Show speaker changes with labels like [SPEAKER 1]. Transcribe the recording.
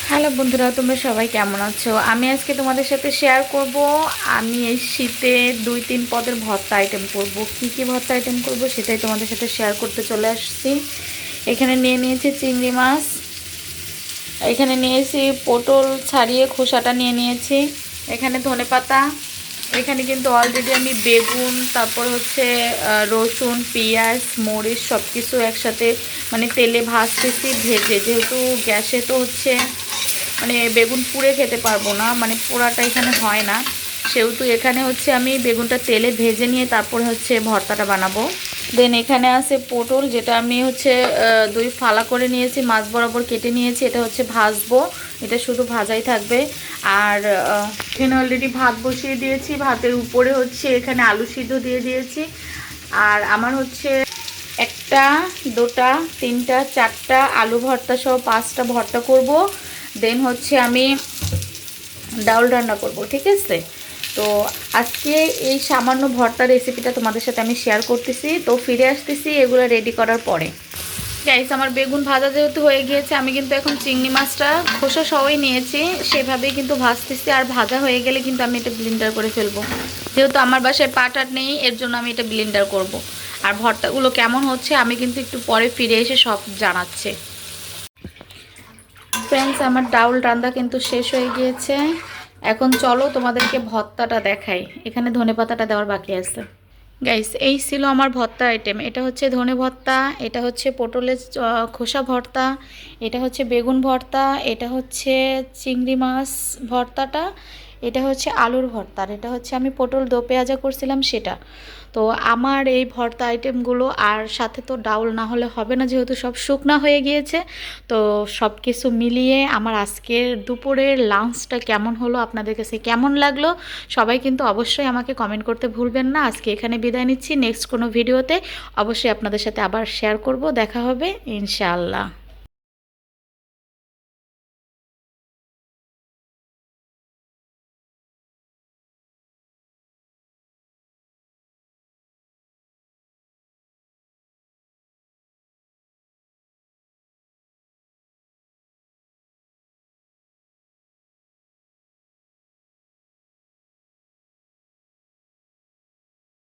[SPEAKER 1] Hello বন্ধুরা, তোমরা সবাই কেমন আছো? আমি আজকে তোমাদের সাথে শেয়ার করব আমি এই শীতে 2-3 পদের ভর্তা আইটেম করব। কি কি ভর্তা আইটেম করব সেটাই তোমাদের সাথে শেয়ার করতে চলে আসছি। এখানে নিয়ে নিয়েছি চিংড়ি মাছ, এখানে নিয়েছি পটল ছাড়িয়ে খোসাটা নিয়ে নিয়েছি, এখানে ধনেপাতা, এখানে কিন্তু অলরেডি আমি বেগুন, তারপর হচ্ছে রসুন, পেঁয়াজ, মরিচ সব কিছু একসাথে মানে তেলে ভাজতেছি ভেজে, যেহেতু গ্যাসে তো হচ্ছে মানে বেগুন পুড়ে খেতে পারবো না, মানে পোড়াটা এখানে হয় না, সেহেতু এখানে হচ্ছে আমি বেগুনটা তেলে ভেজে নিয়ে তারপর হচ্ছে ভর্তাটা বানাবো। দেন এখানে আছে পটল, যেটা আমি হচ্ছে দুই ফালা করে নিয়েছি, মাছ বরাবর কেটে নিয়েছি, এটা হচ্ছে ভাজবো, এটা শুধু ভাজাই থাকবে। আর এখানে অলরেডি ভাত বসিয়ে দিয়েছি, ভাতের উপরে হচ্ছে এখানে আলু সিদ্ধ দিয়ে দিয়েছি। আর আমার হচ্ছে একটা, দুটা, তিনটা, চারটা আলু ভর্তা সহ 5টা ভর্তা করব। দেন হচ্ছে আমি ডাউল রান্না করব, ঠিক আছে? তো আজকে এই সামান্য ভর্তার রেসিপিটা তোমাদের সাথে আমি শেয়ার করতেছি। তো ফিরে আসতেছি এগুলো রেডি করার পরে। গাইস, আমার বেগুন ভাজা যেহেতু হয়ে গিয়েছে, আমি কিন্তু এখন চিংড়ি মাছটা খোসা সহই নিয়েছি, সেভাবেই কিন্তু ভাজতেছি। আর ভাজা হয়ে গেলে কিন্তু আমি এটা ব্লেন্ডার করে ফেলবো, যেহেতু আমার বাসায় পাটার নেই, এর জন্য আমি এটা ব্লেন্ডার করব। আর ভর্তাগুলো কেমন হচ্ছে আমি কিন্তু একটু পরে ফিরে এসে সব জানাচ্ছি। ফ্রেন্ডস, আমার ডাউল রান্না কিন্তু শেষ হয়ে গিয়েছে। এখন চলো তোমাদেরকে ভর্তাটা দেখাই। এখানে ধনেপাতাটা দেওয়ার বাকি আছে। গাইস, এই ছিল আমার ভর্তা আইটেম। এটা হচ্ছে ধনে ভর্তা, এটা হচ্ছে পটলের খোসা ভর্তা, এটা হচ্ছে বেগুন ভর্তা, এটা হচ্ছে চিংড়ি মাছ ভর্তাটা, এটা হচ্ছে আলুর ভর্তা, আর এটা হচ্ছে আমি পটল দো পেঁয়াজা করছিলাম সেটা। তো আমার এই ভর্তা আইটেমগুলো, আর সাথে তো ডাউল না হলে হবে না, যেহেতু সব শুকনা হয়ে গিয়েছে। তো সব কিছু মিলিয়ে আমার আজকের দুপুরের লাঞ্চটা কেমন হলো, আপনাদের কাছে কেমন লাগলো, সবাই কিন্তু অবশ্যই আমাকে কমেন্ট করতে ভুলবেন না। আজকে এখানে বিদায় নিচ্ছি, নেক্সট কোনো ভিডিওতে অবশ্যই আপনাদের সাথে আবার শেয়ার করব, দেখা হবে ইনশাআল্লাহ।